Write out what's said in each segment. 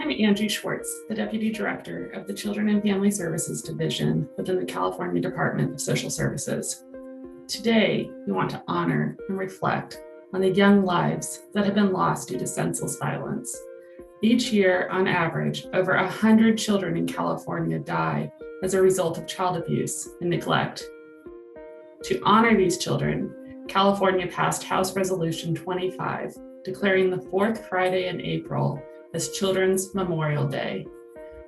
I'm Angie Schwartz, the Deputy Director of the Children and Family Services Division within the California Department of Social Services. Today, we want to honor and reflect on the young lives that have been lost due to senseless violence. Each year, on average, over 100 children in California die as a result of child abuse and neglect. To honor these children, California passed House Resolution 25, declaring the fourth Friday in April as Children's Memorial Day.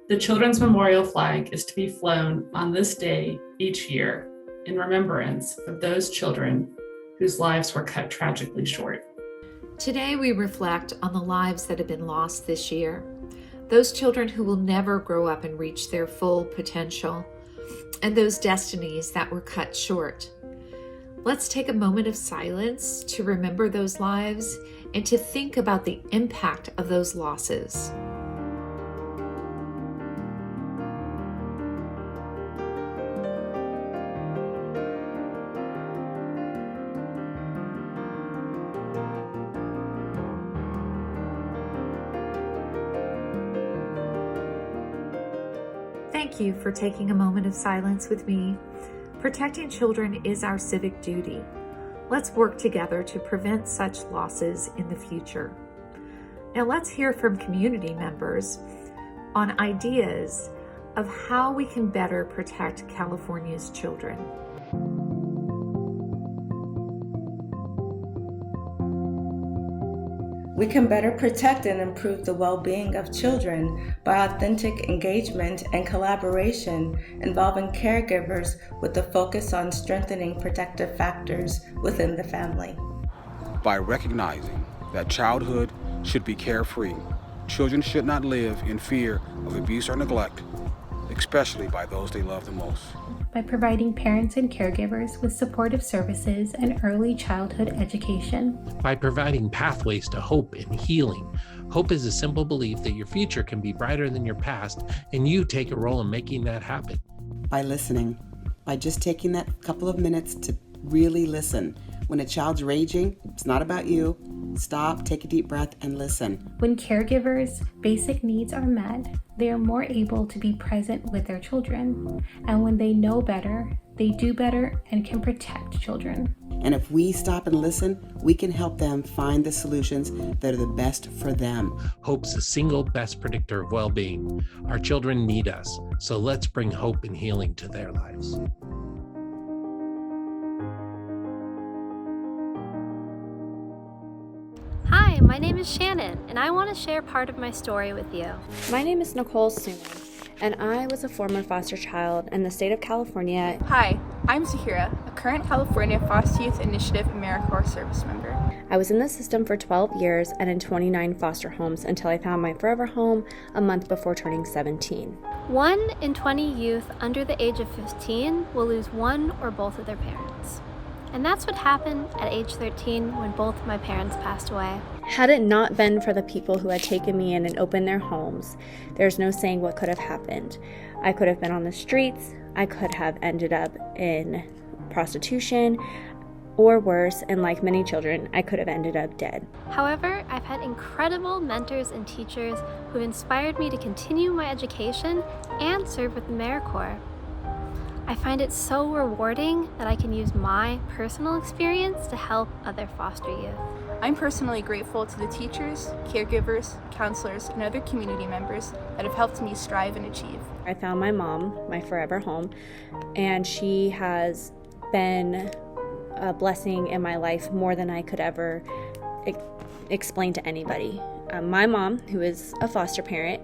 The Children's Memorial flag is to be flown on this day each year in remembrance of those children whose lives were cut tragically short. Today we reflect on the lives that have been lost this year, those children who will never grow up and reach their full potential, and those destinies that were cut short. Let's take a moment of silence to remember those lives and to think about the impact of those losses. Thank you for taking a moment of silence with me. Protecting children is our civic duty. Let's work together to prevent such losses in the future. Now let's hear from community members on ideas of how we can better protect California's children. We can better protect and improve the well-being of children by authentic engagement and collaboration involving caregivers with a focus on strengthening protective factors within the family. By recognizing that childhood should be carefree, children should not live in fear of abuse or neglect, especially by those they love the most. By providing parents and caregivers with supportive services and early childhood education. By providing pathways to hope and healing. Hope is a simple belief that your future can be brighter than your past, and you take a role in making that happen. By listening, by just taking that couple of minutes to really listen. When a child's raging, it's not about you. Stop, take a deep breath, and listen. When caregivers' basic needs are met, they are more able to be present with their children. And when they know better, they do better and can protect children. And if we stop and listen, we can help them find the solutions that are the best for them. Hope's the single best predictor of well-being. Our children need us, so let's bring hope and healing to their lives. Hi, my name is Shannon, and I want to share part of my story with you. My name is Nicole Suman, and I was a former foster child in the state of California. Hi, I'm Zahira, a current California Foster Youth Initiative AmeriCorps service member. I was in the system for 12 years and in 29 foster homes until I found my forever home a month before turning 17. 1 in 20 youth under the age of 15 will lose one or both of their parents. And that's what happened at age 13 when both my parents passed away. Had it not been for the people who had taken me in and opened their homes, there's no saying what could have happened. I could have been on the streets, I could have ended up in prostitution, or worse, and like many children, I could have ended up dead. However, I've had incredible mentors and teachers who've inspired me to continue my education and serve with AmeriCorps. I find it so rewarding that I can use my personal experience to help other foster youth. I'm personally grateful to the teachers, caregivers, counselors, and other community members that have helped me strive and achieve. I found my mom, my forever home, and she has been a blessing in my life more than I could ever explain to anybody. My mom, who is a foster parent,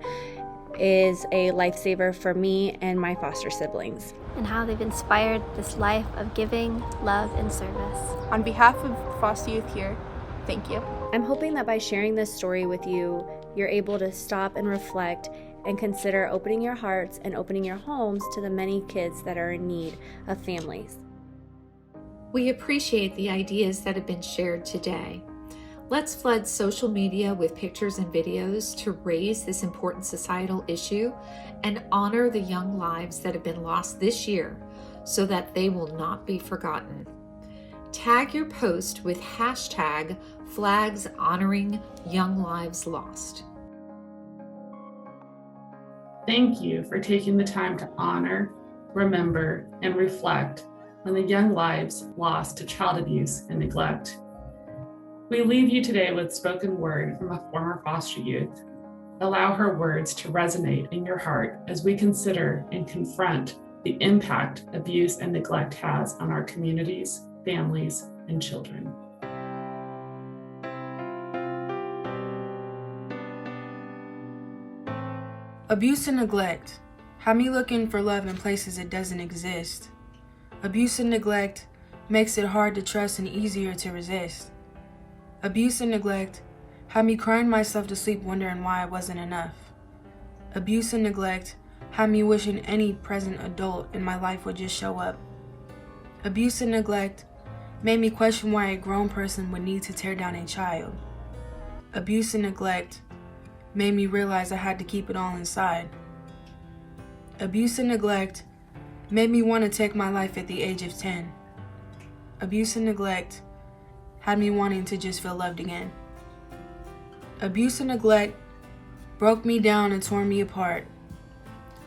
is a lifesaver for me and my foster siblings. And how they've inspired this life of giving, love, and service. On behalf of foster youth here, thank you. I'm hoping that by sharing this story with you, you're able to stop and reflect and consider opening your hearts and opening your homes to the many kids that are in need of families. We appreciate the ideas that have been shared today. Let's flood social media with pictures and videos to raise this important societal issue and honor the young lives that have been lost this year so that they will not be forgotten. Tag your post with hashtag flags honoring young lives lost. Thank you for taking the time to honor, remember, and reflect on the young lives lost to child abuse and neglect. We leave you today with spoken word from a former foster youth. Allow her words to resonate in your heart as we consider and confront the impact abuse and neglect has on our communities, families, and children. Abuse and neglect have me looking for love in places it doesn't exist. Abuse and neglect makes it hard to trust and easier to resist. Abuse and neglect had me crying myself to sleep wondering why I wasn't enough. Abuse and neglect had me wishing any present adult in my life would just show up. Abuse and neglect made me question why a grown person would need to tear down a child. Abuse and neglect made me realize I had to keep it all inside. Abuse and neglect made me want to take my life at the age of 10. Abuse and neglect had me wanting to just feel loved again. Abuse and neglect broke me down and tore me apart.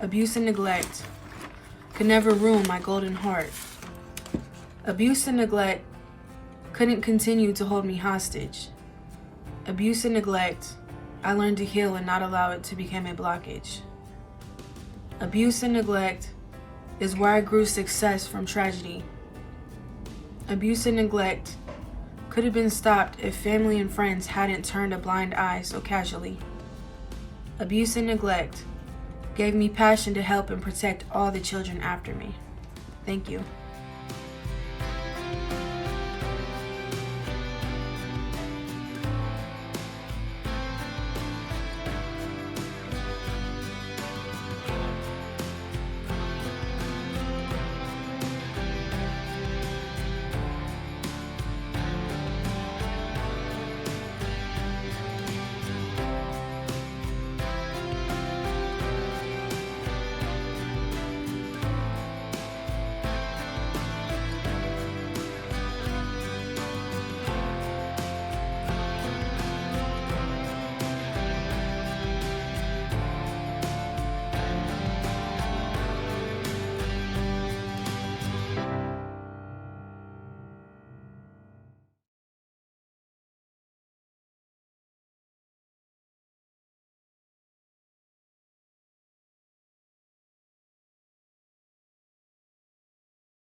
Abuse and neglect could never ruin my golden heart. Abuse and neglect couldn't continue to hold me hostage. Abuse and neglect, I learned to heal and not allow it to become a blockage. Abuse and neglect is where I grew success from tragedy. Abuse and neglect could have been stopped if family and friends hadn't turned a blind eye so casually. Abuse and neglect gave me passion to help and protect all the children after me. Thank you.